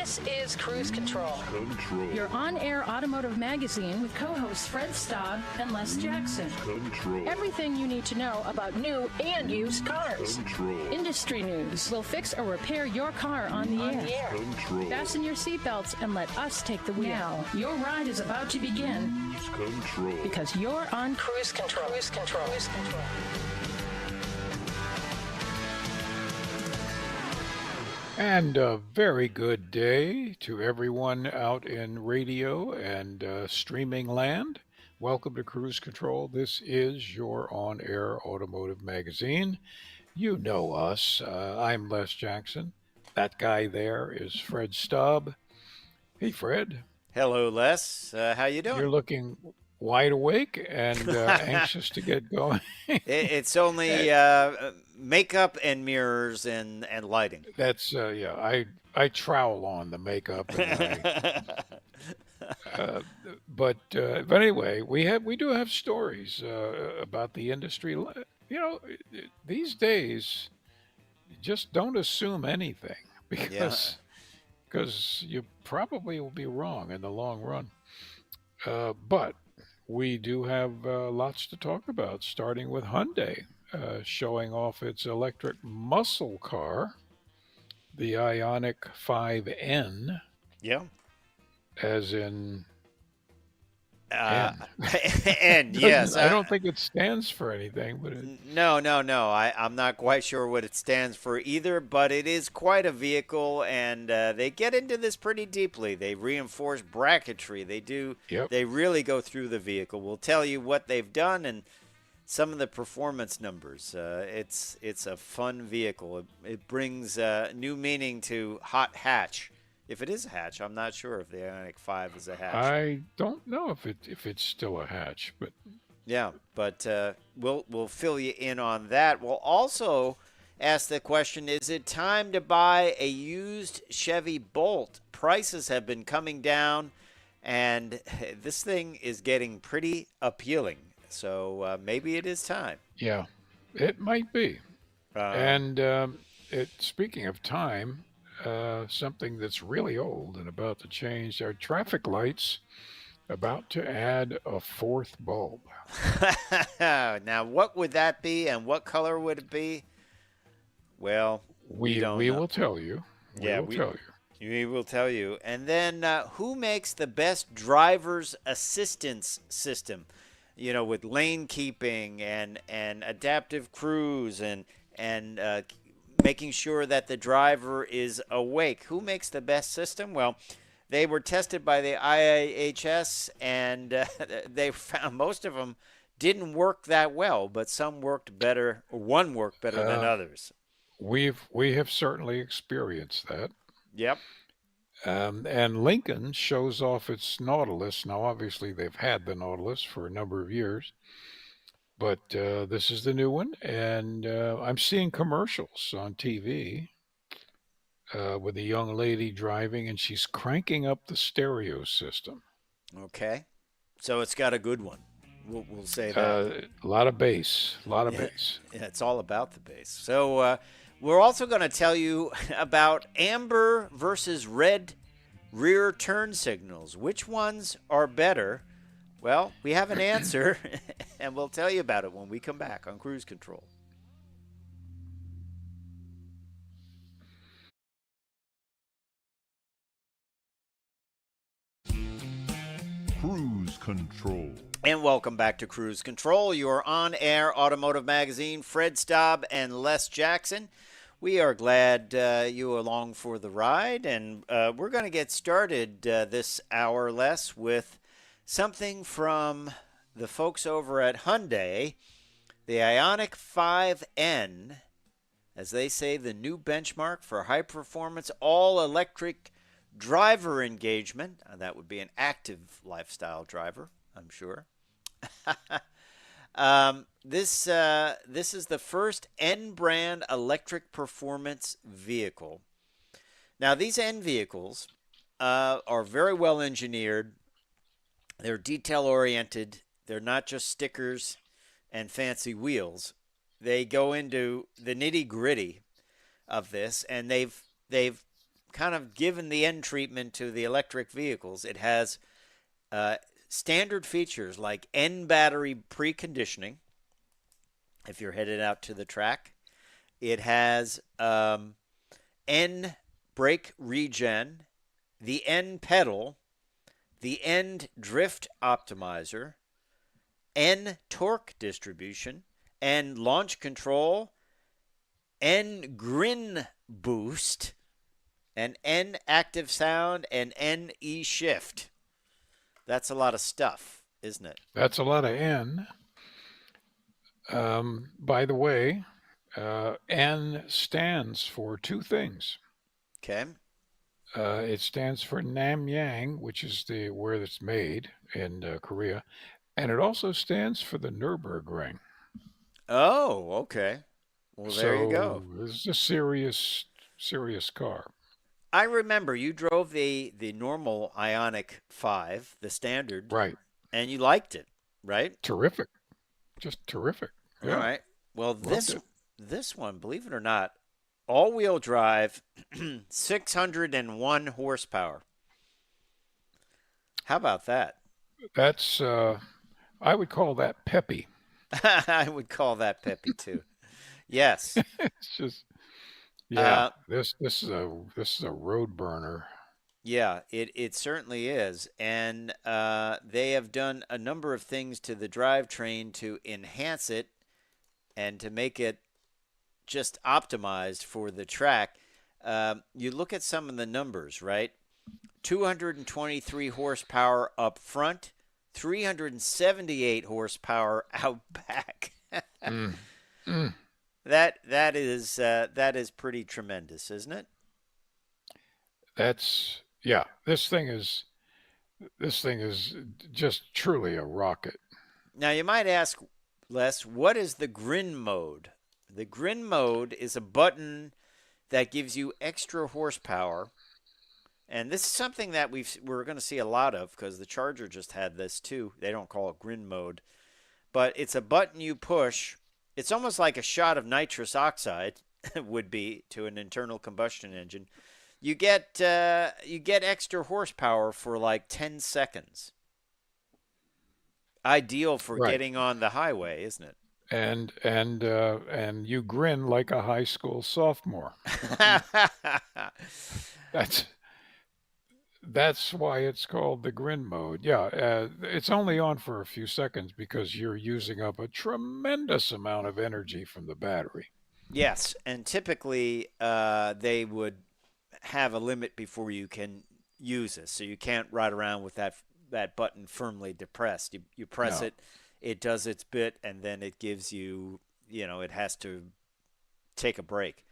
This is Cruise Control. Your on-air automotive magazine with co-hosts Fred Staub and Les Jackson. Everything you need to know about new and used cars. Industry news. We'll fix or repair your car on the air. Fasten your seatbelts and let us take the wheel. Now, your ride is about to begin. Because you're on Cruise Control. Cruise Control. Cruise Control. And a very good day to everyone out in radio and streaming land. Welcome to Cruise Control. This is your on-air automotive magazine. You know us. I'm Les Jackson. That guy there is Fred Staub. Hey, Fred. Hello, Les. How you doing? You're looking wide awake and anxious to get going. It's only makeup and mirrors and lighting. That's yeah. I trowel on the makeup. And but anyway, we do have stories about the industry. You know, these days, just don't assume anything because you probably will be wrong in the long run. But we do have lots to talk about, starting with Hyundai showing off its electric muscle car, the Ioniq 5N. Yeah. As in and yes. I don't think it stands for anything, but No. I'm not quite sure what it stands for either, but it is quite a vehicle, and they get into this pretty deeply. They reinforce bracketry. They do. Yep. They really go through the vehicle. We'll tell you what they've done and some of the performance numbers. It's a fun vehicle. It brings new meaning to hot hatch. If it is a hatch, I'm not sure if the Ioniq 5 is a hatch. I don't know if it's still a hatch, but yeah, but we'll fill you in on that. We'll also ask the question: is it time to buy a used Chevy Bolt? Prices have been coming down, and this thing is getting pretty appealing. So maybe it is time. Yeah, it might be. And speaking of time. Something that's really old and about to change. Our traffic lights about to add a fourth bulb. Now, what would that be, and what color would it be? Well, we will tell you. We will tell you. And then, who makes the best driver's assistance system? You know, with lane keeping and adaptive cruise and making sure that the driver is awake. Who makes the best system? Well, they were tested by the IIHS, and they found most of them didn't work that well, but some worked better, or one worked better than others. We have certainly experienced that. Yep. And Lincoln shows off its Nautilus. Now, obviously, they've had the Nautilus for a number of years. But this is the new one, and I'm seeing commercials on TV with a young lady driving, and she's cranking up the stereo system. Okay. So it's got a good one. We'll say that. A lot of bass, bass. Yeah, it's all about the bass. So we're also going to tell you about amber versus red rear turn signals. Which ones are better? Well, we have an answer, and we'll tell you about it when we come back on Cruise Control. Cruise Control. And welcome back to Cruise Control, your on-air automotive magazine. Fred Staub and Les Jackson. We are glad you are along for the ride, and we're going to get started this hour, Les, with something from the folks over at Hyundai, the Ioniq 5N, as they say, the new benchmark for high-performance, all-electric driver engagement. That would be an active lifestyle driver, I'm sure. This is the first N-brand electric performance vehicle. Now, these N vehicles are very well engineered. They're detail-oriented. They're not just stickers and fancy wheels. They go into the nitty-gritty of this, and they've kind of given the end treatment to the electric vehicles. It has standard features like N battery preconditioning if you're headed out to the track. It has N brake regen, the N pedal, the N drift optimizer, N torque distribution, N launch control, N grin boost, and N active sound, and N e-shift. That's a lot of stuff, isn't it? That's a lot of N. By the way, N stands for two things. Okay. It stands for Namyang, which is where it's made in Korea, and it also stands for the Nürburgring. Oh, okay. Well, there you go. So this is a serious car. I remember you drove the normal Ioniq 5, the standard, Right. and you liked it, right? Terrific. Just terrific. Yeah. All right. Well, Loved it. this one, believe it or not, all-wheel drive, 601 horsepower. How about that? That's I would call that peppy. I would call that peppy too. Yes. It's just yeah. This is a road burner. Yeah, it certainly is. And they have done a number of things to the drivetrain to enhance it and to make it just optimized for the track. You look at some of the numbers, right? 223 horsepower up front, 378 horsepower out back. That is pretty tremendous, isn't it? That's yeah. This thing is just truly a rocket. Now you might ask, Les, what is the grin mode? The grin mode is a button that gives you extra horsepower. And this is something that we're going to see a lot of because the Charger just had this too. They don't call it grin mode. But it's a button you push. It's almost like a shot of nitrous oxide would be to an internal combustion engine. You get extra horsepower for like 10 seconds. Ideal for getting on the highway, isn't it? And you grin like a high school sophomore. That's why it's called the grin mode. Yeah, it's only on for a few seconds because you're using up a tremendous amount of energy from the battery. Yes, and typically they would have a limit before you can use this, so you can't ride around with that button firmly depressed. You press it, it does its bit, and then it gives you, it has to take a break.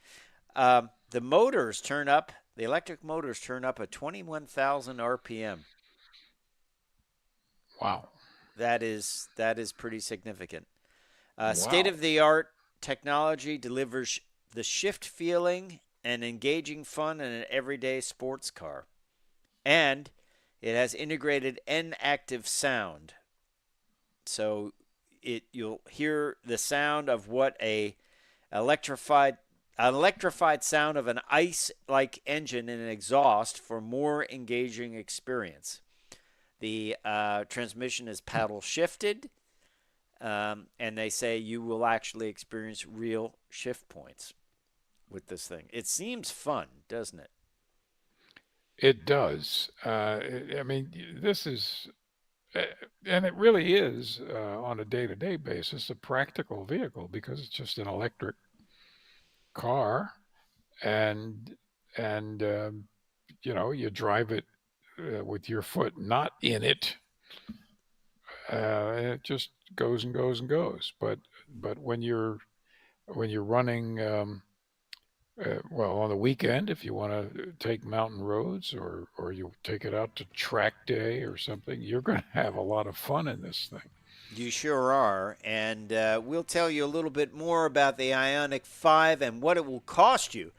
The motors turn up. The electric motors turn up at 21,000 RPM. Wow. That is pretty significant. Wow. State-of-the-art technology delivers the shift feeling and engaging fun in an everyday sports car. And it has integrated N-active sound. So you'll hear the sound of what an electrified sound of an ice-like engine and an exhaust for more engaging experience. The transmission is paddle shifted, and they say you will actually experience real shift points with this thing. It seems fun, doesn't it? It does. I mean, this is, and it really is on a day-to-day basis a practical vehicle because it's just an electric car, and you drive it with your foot not in it. It just goes and goes and goes. But when you're running, on the weekend, if you want to take mountain roads or you take it out to track day or something, you're going to have a lot of fun in this thing. You sure are, and we'll tell you a little bit more about the Ioniq 5 and what it will cost you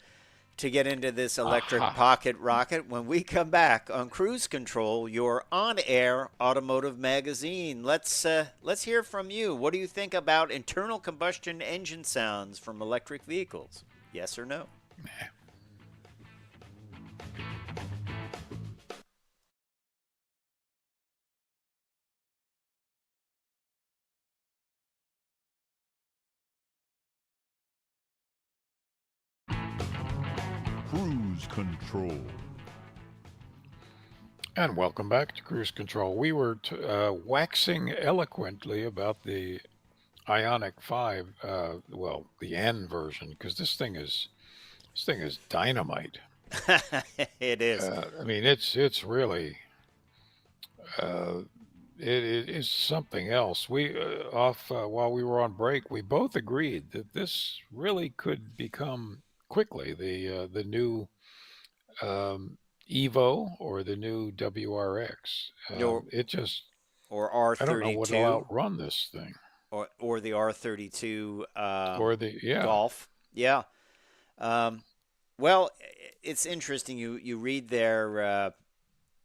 to get into this electric pocket rocket when we come back on Cruise Control, your on-air automotive magazine. Let's hear from you. What do you think about internal combustion engine sounds from electric vehicles? Yes or no? Cruise Control. And welcome back to Cruise Control. We were waxing eloquently about the Ioniq 5, well, the N version, because this thing is dynamite. It is. I mean, it's really uh, it is something else. We while we were on break, we both agreed that this really could become quickly the new um, Evo or the new WRX. Or It just or I don't know what'll R32 outrun this thing. or the R32 Or the yeah. Golf. Yeah. Um, well, it's interesting. You read their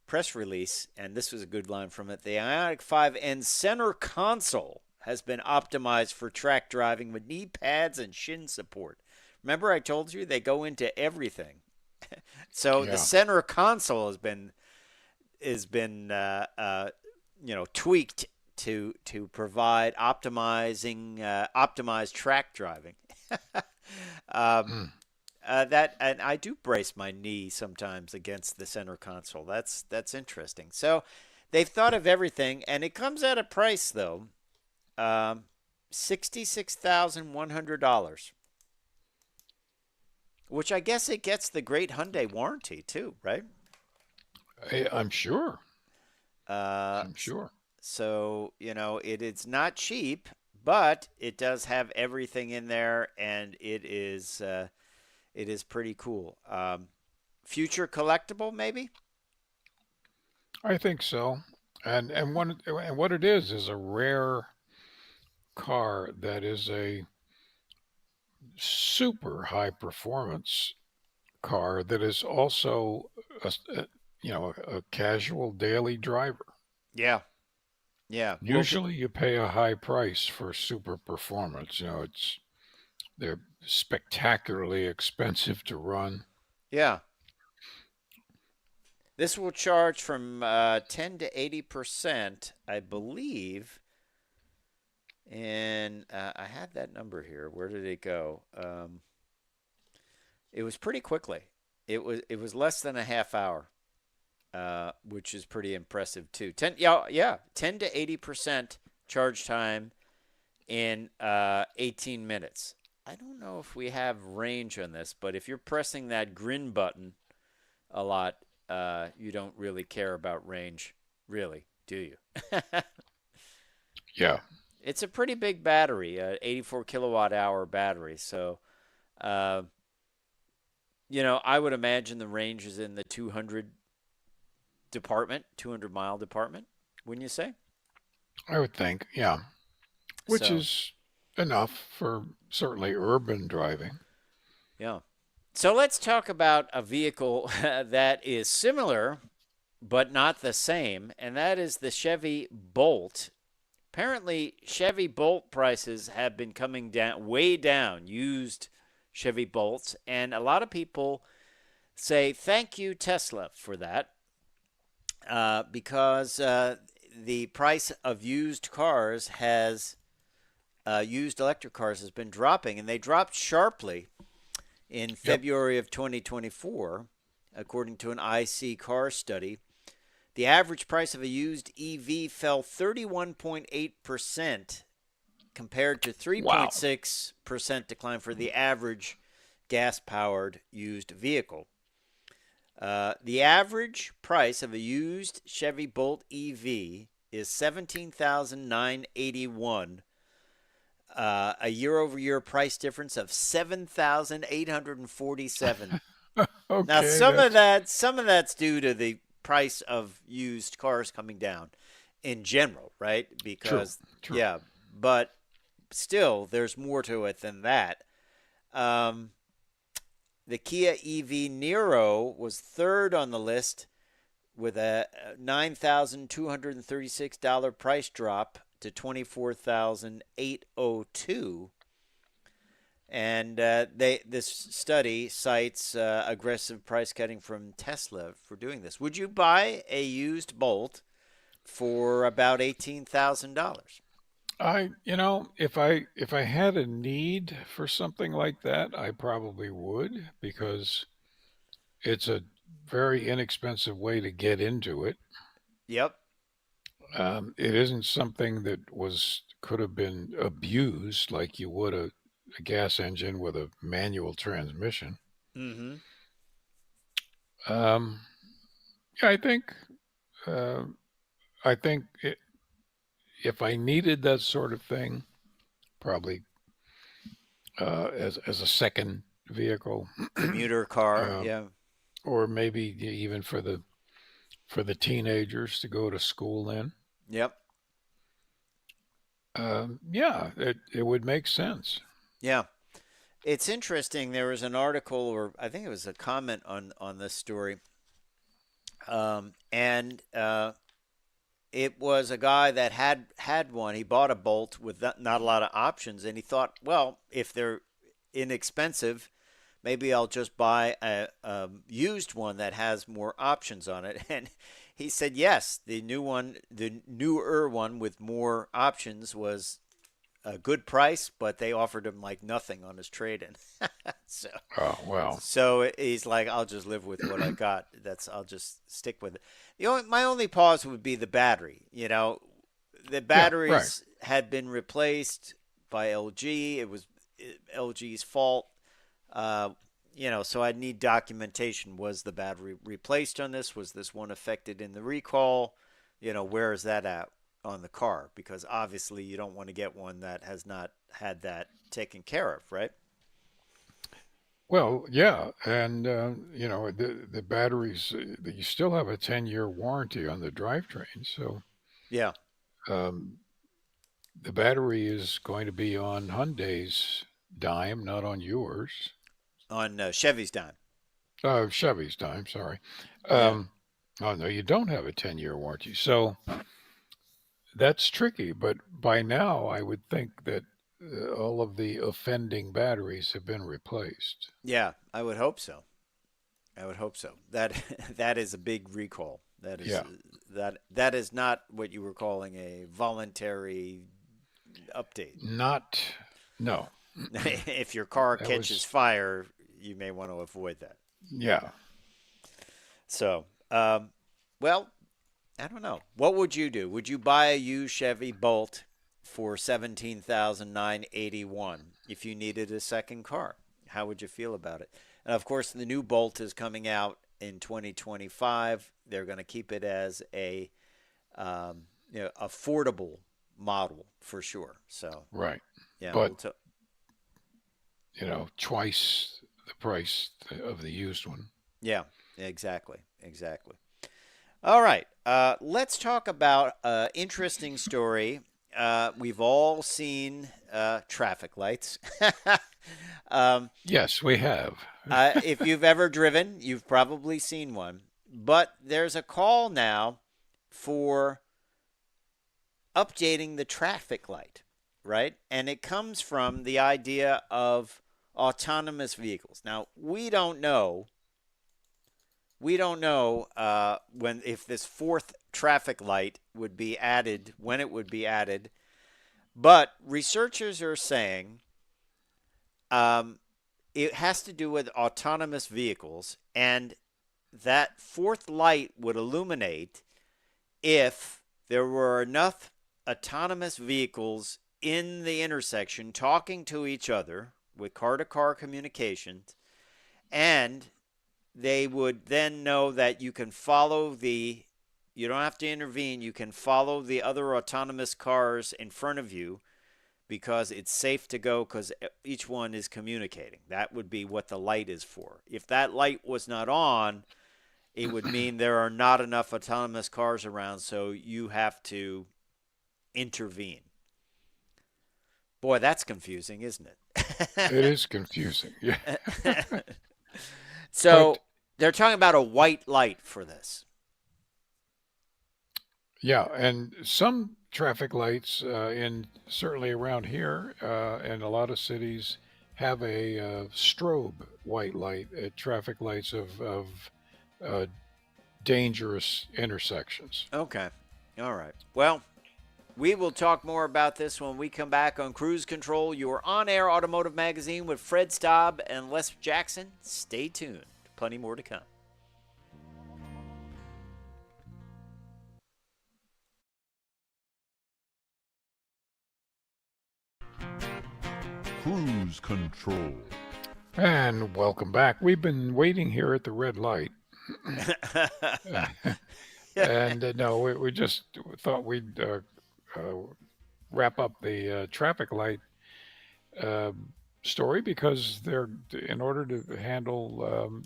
press release, and this was a good line from it. The Ioniq 5N center console has been optimized for track driving with knee pads and shin support. Remember, I told you they go into everything. So the Yeah. center console has been tweaked to provide optimized track driving. Hmm. That and I do brace my knee sometimes against the center console. That's interesting. So they've thought of everything, and it comes at a price though, $66,100, which I guess it gets the great Hyundai warranty too, right? I'm sure. Uh, I'm sure. so it's not cheap, but it does have everything in there, and it is pretty cool. Future collectible, maybe? I think so. And what it is a rare car that is a super high performance car that is also a casual daily driver. Yeah. Yeah. Well, Usually you pay a high price for super performance. They're spectacularly expensive to run. yeah. This will charge from 10 to 80%, I believe. And I had that number here. Where did it go? It was pretty quickly. It was less than a half hour, which is pretty impressive too. 10 to 80% charge time in 18 minutes. I don't know if we have range on this, but if you're pressing that grin button a lot, you don't really care about range, really, do you? Yeah. It's a pretty big battery, 84 kilowatt hour battery. So, I would imagine the range is in the 200-mile department, wouldn't you say? I would think, yeah. Which So, is enough for certainly urban driving. yeah. So let's talk about a vehicle that is similar but not the same, and that is the Chevy Bolt. Apparently, Chevy Bolt prices have been coming down, way down, used Chevy Bolts, and a lot of people say thank you, Tesla, for that, because the price of used electric cars has been dropping, and they dropped sharply in February of 2024, according to an IC car study. The average price of a used EV fell 31.8% compared to 3.6% decline for the average gas-powered used vehicle. The average price of a used Chevy Bolt EV is $17,981. A year-over-year price difference of $7,847. Okay, Now, some of that's due to the price of used cars coming down in general, right? Because true. yeah, but still, there's more to it than that. The Kia EV Niro was third on the list with a $9,236 price drop to $24,802. And this study cites aggressive price cutting from Tesla for doing this. Would you buy a used Bolt for about $18,000? If I had a need for something like that, I probably would, because it's a very inexpensive way to get into it. Yep. It isn't something that could have been abused like you would a gas engine with a manual transmission. Mm-hmm. Um, yeah, uh, I think if I needed that sort of thing, probably as a second vehicle, Commuter car. um, Yeah. or maybe even for the teenagers to go to school in. Yep. Yeah, it would make sense. Yeah. It's interesting. There was an article, or I think it was a comment on this story, and it was a guy that had one. He bought a Bolt with not a lot of options, and he thought, well, if they're inexpensive, maybe I'll just buy a used one that has more options on it. And he said, yes, the newer one with more options was a good price, but they offered him like nothing on his trade-in. so, Oh well. so he's like, I'll just live with what I got. I'll just stick with it. My only pause would be the battery. The Yeah, right. batteries had been replaced by LG. It was LG's fault. So I'd need documentation. Was the battery replaced on this? Was this one affected in the recall? Where is that at on the car? Because obviously you don't want to get one that has not had that taken care of, right? Well, yeah, and the batteries. You still have a 10-year warranty on the drivetrain, so Yeah. um, the battery is going to be on Hyundai's dime, not on yours. On Chevy's dime. Chevy's dime. Sorry. Yeah. Oh no, you don't have a 10-year warranty, so that's tricky. But by now, I would think that all of the offending batteries have been replaced. Yeah, I would hope so. I would hope so. That that is a big recall. That is Yeah. that is not what you were calling a voluntary update. Not. No. If your car That catches was. fire, you may want to avoid that. Yeah. So, well, I don't know. What would you do? Would you buy a used Chevy Bolt for 17,981 if you needed a second car? How would you feel about it? And of course, the new Bolt is coming out in 2025. They're going to keep it as a affordable model for sure. So, Right. yeah, But twice the price of the used one. yeah, exactly, exactly. All right, let's talk about an interesting story. We've all seen traffic lights. Yes, we have. If you've ever driven, you've probably seen one. But there's a call now for updating the traffic light, right? And it comes from the idea of autonomous vehicles. Now, we don't know when if this fourth traffic light would be added, when it would be added. But researchers are saying it has to do with autonomous vehicles, and that fourth light would illuminate if there were enough autonomous vehicles in the intersection talking to each other with car-to-car communications, and they would then know that you can follow you don't have to intervene, you can follow the other autonomous cars in front of you because it's safe to go because each one is communicating. That would be what the light is for. If that light was not on, it would mean there are not enough autonomous cars around, so you have to intervene. Boy, that's confusing, isn't it? It is confusing. Yeah. So But they're talking about a white light for this. yeah, and some traffic lights certainly around here in a lot of cities have a strobe white light at traffic lights of uh, dangerous intersections. Okay. All right. Well, we will talk more about this when we come back on Cruise Control, your on-air automotive magazine with Fred Staub and Les Jackson. Stay tuned. Plenty more to come. Cruise control. And welcome back. We've been waiting here at the red light. And no, we just thought we'd wrap up the traffic light uh, story because they're in order to handle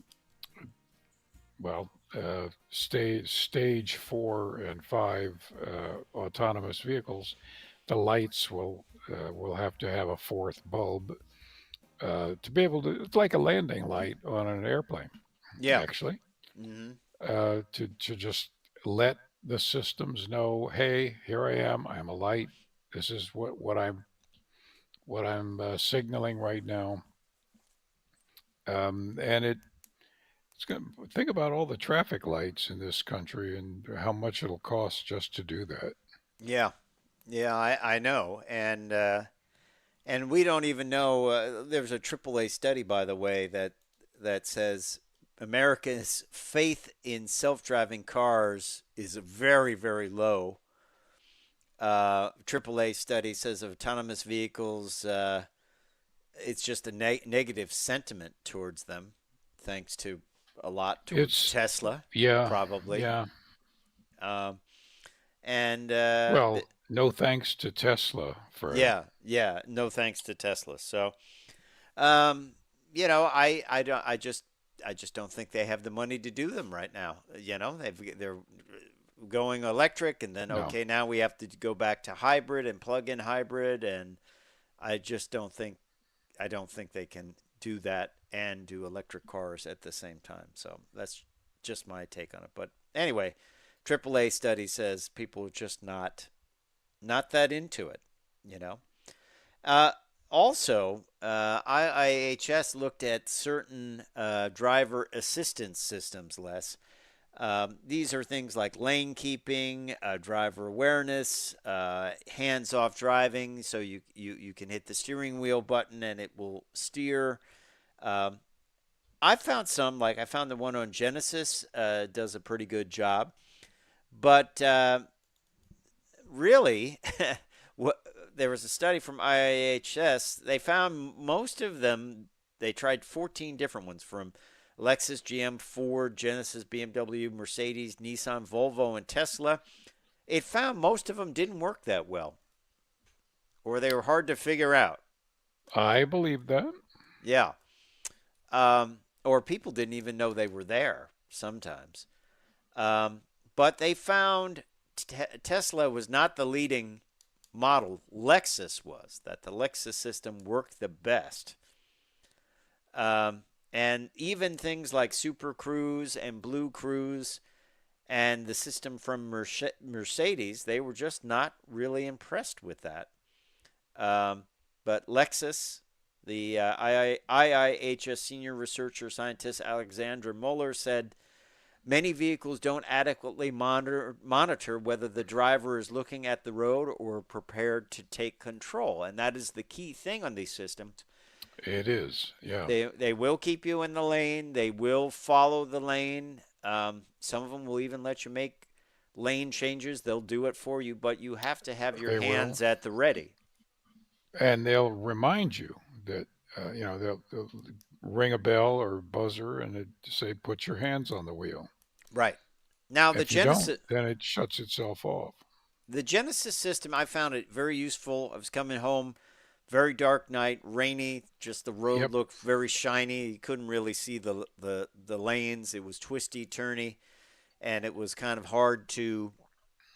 stage 4 and 5 autonomous vehicles, the lights will have to have a fourth bulb to be able to. It's like a landing light on an airplane, Yeah. actually, Hmm. to just let the systems know, hey, here I am. I'm a light. This is what I'm signaling right now. And it's going to think about all the traffic lights in this country and how much it'll cost just to do that. Yeah. Yeah, I know. And we don't even know. There's a AAA study, by the way, that says America's faith in self-driving cars is very, very low. AAA study says of autonomous vehicles, it's just a negative sentiment towards them, thanks to a lot towards It's Tesla, yeah, probably. yeah. Um, and Well, no thanks to Tesla, Fred. yeah, no thanks to Tesla. So, um, I just don't think they have the money to do them right now. They're going electric, and then No, okay, now we have to go back to hybrid and plug-in hybrid, and I just don't think they can do that and do electric cars at the same time. So that's just my take on it. But anyway, AAA study says people are just not that into it, you know. Uh, Also, IIHS looked at certain driver assistance systems, Les. These are things like lane keeping, driver awareness, hands-off driving, so you can hit the steering wheel button and it will steer. Um, I found some, like I found the one on Genesis does a pretty good job, but really, what there was a study from IIHS. They found most of them. They tried 14 different ones from Lexus, GM, Ford, Genesis, BMW, Mercedes, Nissan, Volvo, and Tesla. It found most of them didn't work that well, or they were hard to figure out. I believe that. Yeah. Or people didn't even know they were there sometimes. Um, but they found Tesla was not the leading model. Lexus was, that the Lexus system worked the best. And even things like Super Cruise and Blue Cruise and the system from Mercedes, they were just not really impressed with that. But Lexus, the IIHS senior researcher scientist Alexandra Muller said many vehicles don't adequately monitor whether the driver is looking at the road or prepared to take control. And that is the key thing on these systems. It is, yeah. They will keep you in the lane. They will follow the lane. Some of them will even let you make lane changes. They'll do it for you, but you have to have your They hands will. at the ready. And they'll remind you that, they'll ring a bell or buzzer and it say, put your hands on the wheel. Right. Now If you don't, then it shuts itself off. the Genesis system, I found it very useful. I was coming home, very dark night, rainy. Just the road Yep. looked very shiny. You couldn't really see the lanes. It was twisty, turny, and it was kind of hard to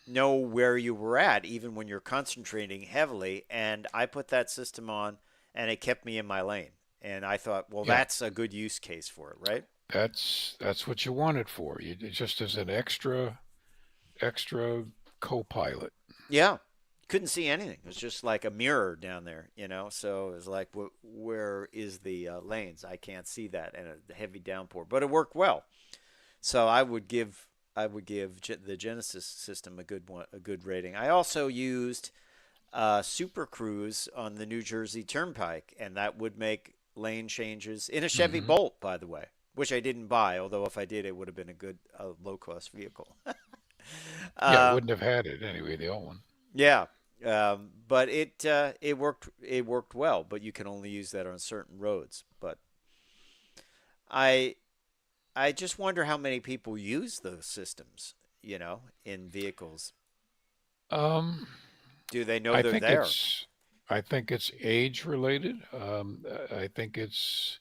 know where you were at, even when you're concentrating heavily. And I put that system on, and it kept me in my lane. And I thought, well, Yeah. that's a good use case for it, right? That's what you want it for. Just as an extra co-pilot. Yeah. Couldn't see anything. It was just like a mirror down there, So it was like, where is the lanes? I can't see that, and a heavy downpour. But it worked well. So I would give the Genesis system a good rating. I also used Super Cruise on the New Jersey Turnpike, and that would make lane changes in a Chevy Hmm. Bolt, by the way, which I didn't buy. Although if I did, it would have been a good low cost vehicle. Yeah, uh, wouldn't have had it anyway, the old one. yeah, But it worked well. But you can only use that on certain roads. But I I just wonder how many people use those systems, in vehicles. Um, Do they know I they're think there? it's I think it's age related. I think it's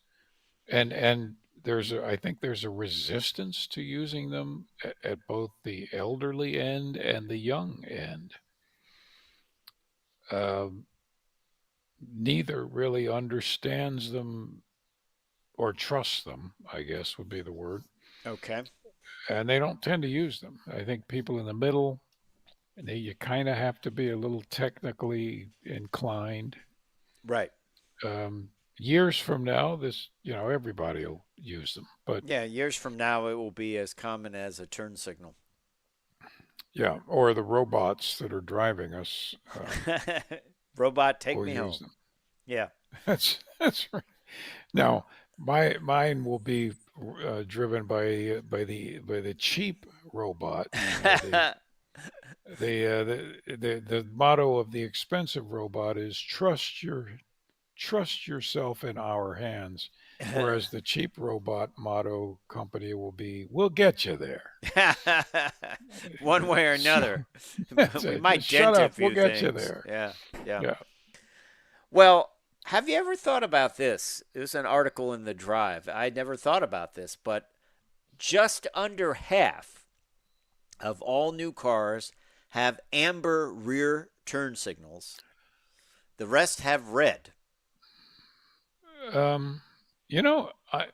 and I think there's a resistance to using them at both the elderly end and the young end. Um, Neither really understands them or trusts them, I guess would be the word. Okay. And they don't tend to use them. I think people in the middle, you kind of have to be a little technically inclined. Right. Years from now, everybody will use them. But Yeah, years from now, it will be as common as a turn signal. yeah, or the robots that are driving us Robot, take will me use home. them. Yeah. That's right. Now, mine will be driven by the cheap robot. The motto of the expensive robot is trust yourself in our hands, whereas the cheap robot motto company will be we'll get you there. One way or So another. that's We it. Just might shut dent a up. We'll few get you things. there. Yeah. Yeah. Yeah. Well, have you ever thought about this? It was an article in the Drive. I never thought about this, but just under half of all new cars have amber rear turn signals. The rest have red. Um,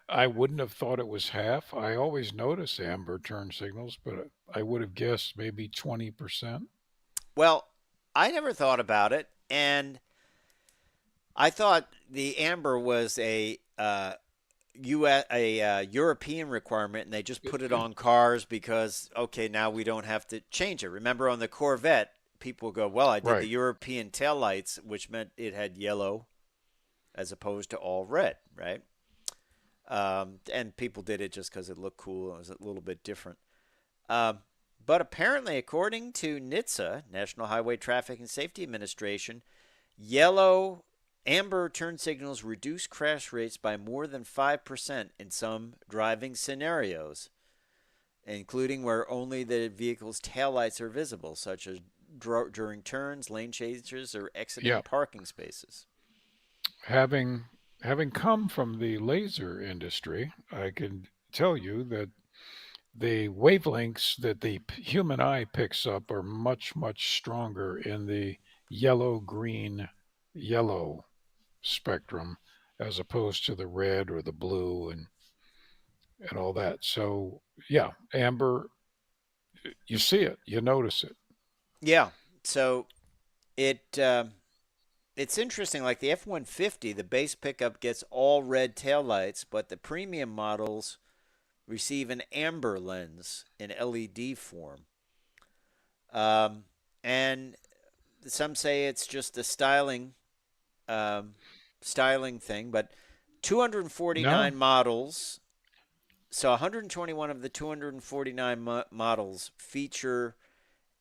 I wouldn't have thought it was half. I always notice amber turn signals, but I would have guessed maybe 20%. Well, I never thought about it, and I thought the amber was a European requirement, and they just put it on cars because okay, now we don't have to change it. Remember on the Corvette, people go, "Well, I did the Right. European taillights, which meant it had yellow as opposed to all red, right?" And people did it just because it looked cool. It was a little bit different. Um, but apparently, according to NHTSA, National Highway Traffic and Safety Administration, yellow amber turn signals reduce crash rates by more than 5% in some driving scenarios, including where only the vehicle's taillights are visible, such as during turns, lane changes, or exiting Yeah. parking spaces. Having come from the laser industry, I can tell you that the wavelengths that the human eye picks up are much, much stronger in the yellow, green, yellow spectrum as opposed to the red or the blue and all that. So, yeah, amber, you see it, you notice it. Yeah. So it it's interesting. Like the F-150, the base pickup gets all red taillights, but the premium models receive an amber lens in LED form. Um, and some say it's just a um, styling thing, but 249 No, models. So 121 of the 249 models feature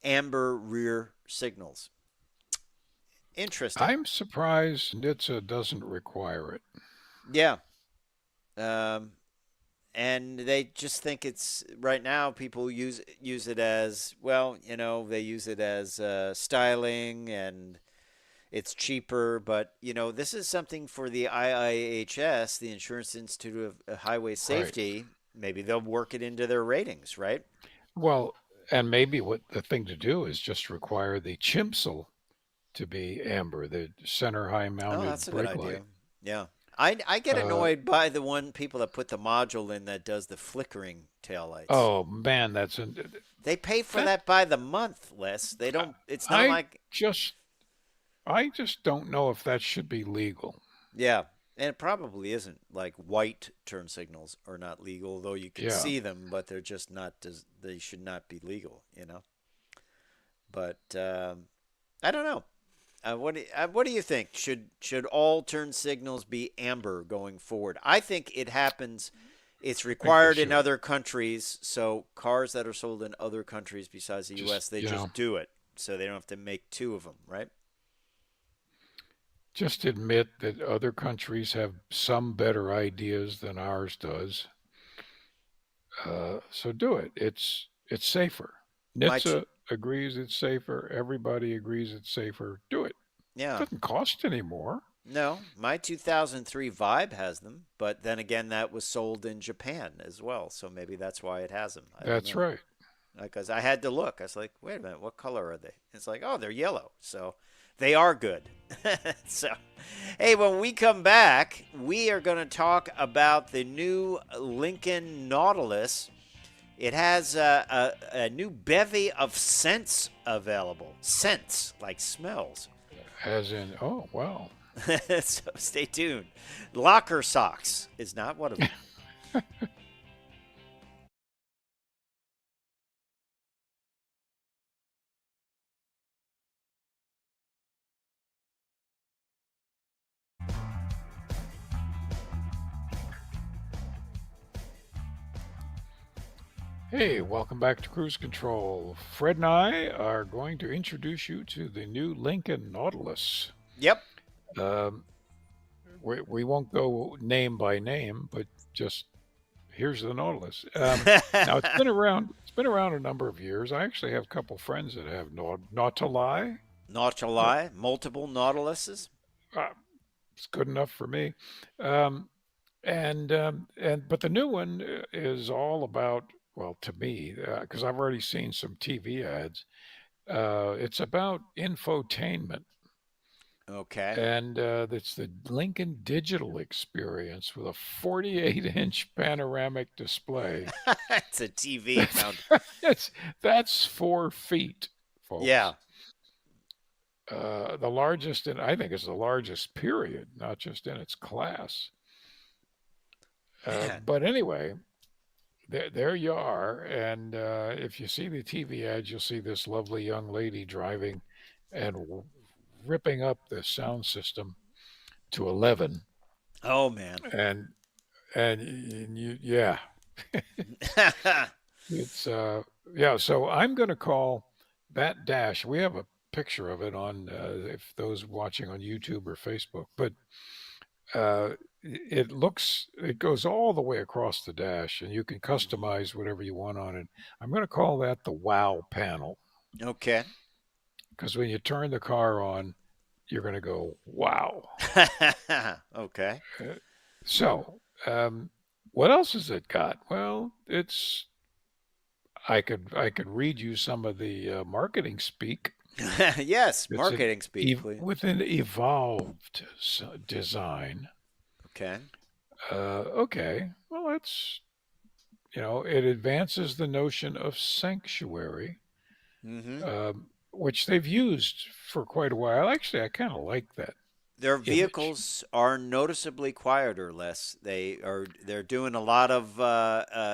amber rear signals. Interesting. I'm surprised NHTSA doesn't require it. Yeah. Um, and they just think it's right now people use it as well, they use it as styling and it's cheaper, but this is something for the IIHS, the Insurance Institute of Highway Right. Safety. Maybe they'll work it into their ratings, right? Well, and maybe what the thing to do is just require the chimsel to be amber, the center high Oh, that's mounted a good brake idea. light. Yeah. I get Uh, annoyed by the one people that put the module in that does the flickering taillights. oh man, They pay for that that by the month, Les. They I, don't. It's not I like just I just don't know if that should be legal. yeah, and it probably isn't. Like white turn signals are not legal, though you can Yeah, see them, but they're just not. They should not be legal. But I don't know. What do you think? Should all turn signals be amber going forward? I think it happens. It's I think they required in should. other countries, so cars that are sold in other countries besides the Just U.S. they just do it. so they don't have to make two of them, right? Just admit that other countries have some better ideas than ours does. So do it. It's safer. My two, NHTSA agrees it's safer. Everybody agrees it's safer. Do it. yeah. Doesn't cost any more. No, my 2003 Vibe has them, but then again, that was sold in Japan as well, so maybe that's why it has them. I don't That's know. right. Because I had to look. I was like, wait a minute, what color are they? It's like, oh, they're yellow. So they are good. So, hey, when we come back, we are going to talk about the new Lincoln Nautilus. It has a new bevy of scents available. Scents, like smells. As in, oh, wow. So stay tuned. Locker socks is not one of them. Hey, welcome back to Cruise Control. Fred and I are going to introduce you to the new Lincoln Nautilus. Yep. We won't go name by name, but just here's the Nautilus. Now it's been around. It's been around a number of years. I actually have a couple friends that have Nautili. Nautili, multiple Nautiluses. Uh, it's good enough for me. But the new one is all about, well, to me, because I've already seen some TV ads. It's about infotainment. Okay. And it's the Lincoln Digital Experience with a 48-inch panoramic display. It's a TV. That's 4 feet, folks. Yeah. The largest, and I think it's the largest, period, not just in its class. But anyway, there you are. And if you see the TV ads, you'll see this lovely young lady driving and ripping up the sound system to 11. Oh man. And you, yeah. It's yeah. So I'm going to call that dash. We have a picture of it on if those watching on YouTube or Facebook, but it goes all the way across the dash, and you can customize whatever you want on it. I'm going to call that the wow panel. Okay. Because when you turn the car on, you're going to go, wow. Okay. So, what else has it got? Well, I could read you some of the marketing speak. Yes, marketing speak, please. With an evolved design. Okay. Okay. Well, it's, it advances the notion of sanctuary. Mm-hmm. Which they've used for quite a while. Actually, I kind of like that. Their vehicles are noticeably quieter, Les. They're doing a lot of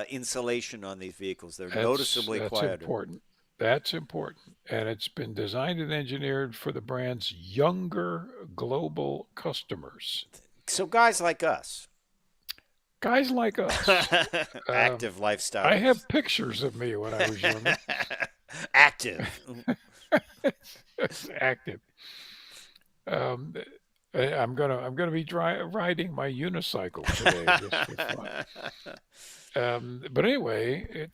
insulation on these vehicles. They're noticeably quieter. That's important. That's important. And it's been designed and engineered for the brand's younger global customers. So guys like us. Guys like us. Active lifestyle. I have pictures of me when I was younger. Active. Active. I'm gonna be riding my unicycle today just for fun. But anyway,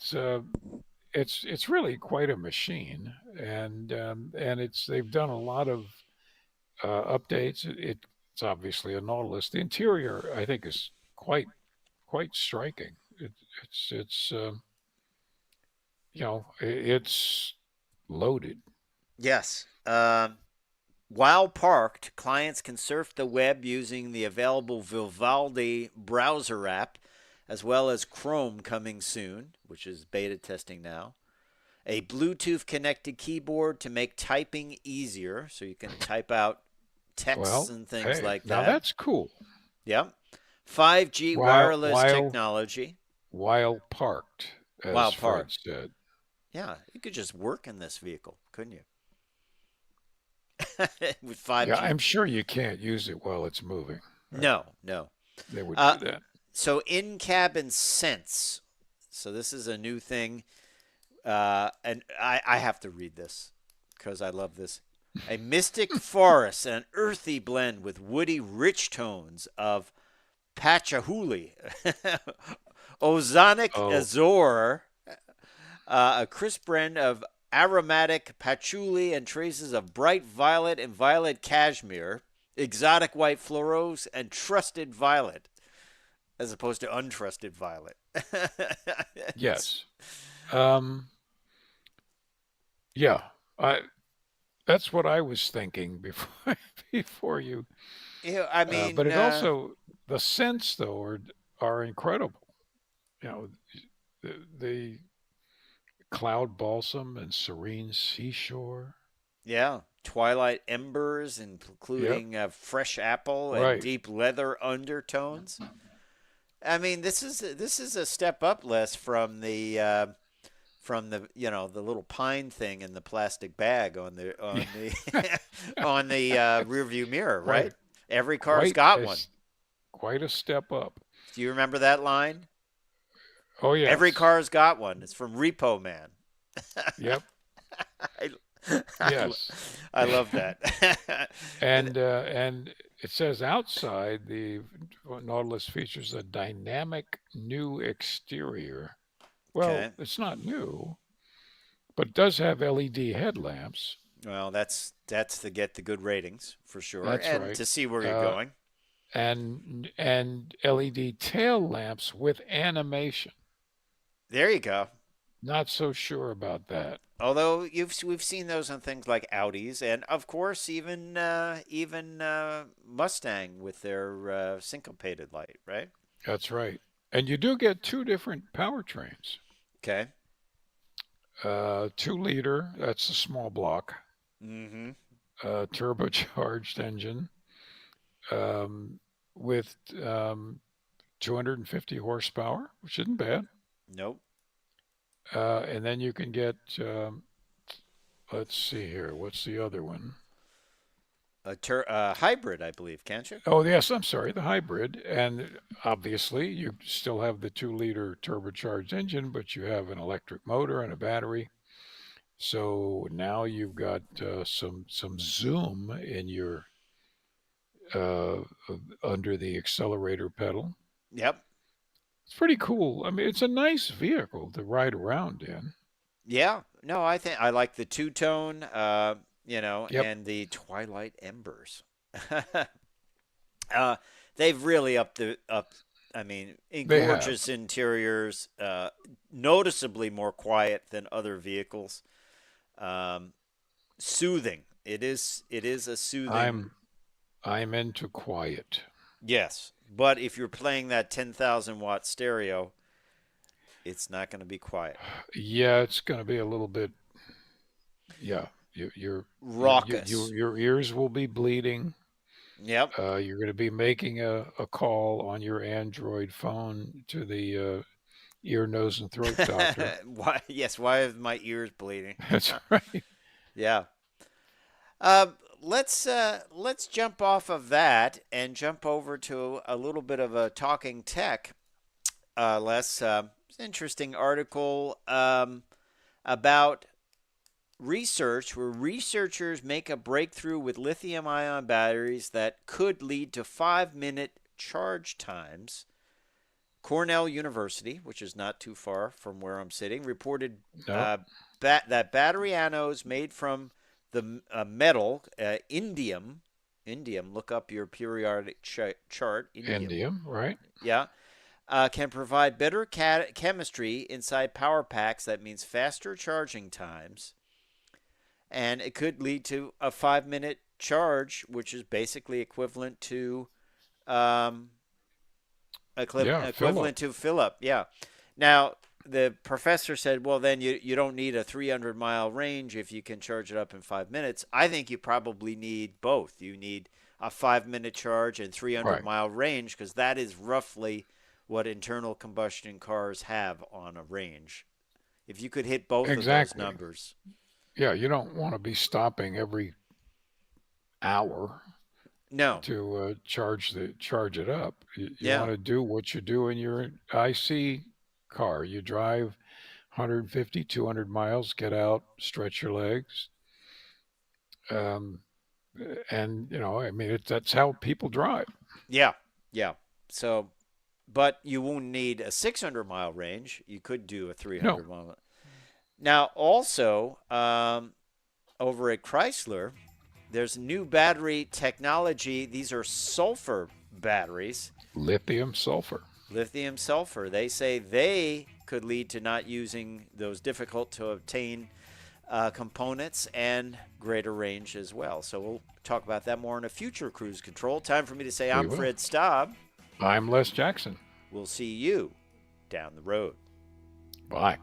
it's really quite a machine, and they've done a lot of updates. It's obviously a Nautilus. The interior, I think, is quite striking. It's loaded. Yes. While parked, clients can surf the web using the available Vivaldi browser app, as well as Chrome coming soon, which is beta testing now. A Bluetooth connected keyboard to make typing easier, so you can type out texts and things like that. Now that's cool. Yep. 5G wireless technology. While parked, as Fred said. Yeah, you could just work in this vehicle, couldn't you? With 5G. Yeah, I'm sure you can't use it while it's moving. Right? No. They would do that. So in-cabin sense. So this is a new thing. And I have to read this because I love this. A mystic forest, an earthy blend with woody, rich tones of patchouli, ozonic Oh, azure, a crisp blend of aromatic patchouli and traces of bright violet and violet cashmere, exotic white florals, and trusted violet, as opposed to untrusted violet. yes. Um, yeah. I That's what I was thinking before before you. I But mean, it also the scents though are incredible. You know, the cloud balsam and serene seashore. yeah, twilight embers, Yep. including fresh apple and Right. deep leather undertones. I mean, this is a step up list from the the little pine thing in the plastic bag Yeah. on the on the rear view mirror, right? Quite Every car's quite got a one. quite a step up. Do you remember that line? Oh Every yes. car's got one. It's from Repo Man. Yep. I, I, Yes. I love that. And it says outside the Nautilus features a dynamic new exterior. Well, Okay. it's not new, but it does have LED headlamps. Well, that's to get the good ratings for sure, That's and right. to see where you're Uh, going. and LED tail lamps with animation. There you go. Not so sure about that. Although we've seen those on things like Audis, and of course even Mustang with their syncopated light, right? That's right. And you do get two different powertrains. Okay. 2 liter, that's a small block, Mm-hmm. turbocharged engine um, with 250 horsepower, which isn't bad. Nope. And then you can get, let's see here, what's the other one? A hybrid, I believe, can't you? Oh, yes, I'm sorry, the hybrid. And obviously, you still have the 2 liter turbocharged engine, but you have an electric motor and a battery. So now you've got some zoom in your uh, under the accelerator pedal. Yep. It's pretty cool. I mean, it's a nice vehicle to ride around in. Yeah. No, I think I like the two tone, Yep, and the twilight embers. uh, they've really upped the up. I mean, in they have. gorgeous interiors, noticeably more quiet than other vehicles. Um, soothing. It is a soothing. I'm I'm into quiet. Yes, but if you're playing that 10,000 watt stereo, it's not going to be quiet. Yeah, it's going to be a little bit. Yeah, Raucous. your ears will be bleeding. Yep. You're going to be making a call on your Android phone to the ear, nose, and throat doctor. Why? Yes. Why are my ears bleeding? That's right. Yeah. Let's jump off of that and jump over to a little bit of a talking tech. Les, it's an interesting article about research where researchers make a breakthrough with lithium ion batteries that could lead to 5 minute charge times. Cornell University, which is not too far from where I'm sitting, reported No, that battery anodes made from the metal indium. Indium, look up your periodic chart. Indium, indium, right? yeah, can provide better chemistry inside power packs. That means faster charging times, and it could lead to a 5 minute charge, which is basically equivalent to um, Yeah, Philip. equivalent to fill up. Yeah. Now the professor said, well, then you don't need a 300-mile range if you can charge it up in 5 minutes. I think you probably need both. You need a 5 minute charge and 300 Right. mile range because that is roughly what internal combustion cars have on a range. If you could hit both of those Exactly. numbers. Yeah, you don't want to be stopping every hour No. to charge it up. You Yeah. want to do what you do in your IC car. You drive 150, 200 miles, get out, stretch your legs, Um, and I mean, that's how people drive. Yeah, yeah. So, but you won't need a 600-mile range. You could do a No, 300-mile. Now, also, over at Chrysler, there's new battery technology. These are sulfur batteries. lithium sulfur. Lithium sulfur. They say they could lead to not using those difficult to obtain components and greater range as well. So we'll talk about that more in a future Cruise Control. Time for me to say We I'm will. Fred Staub. I'm Les Jackson. We'll see you down the road. Bye.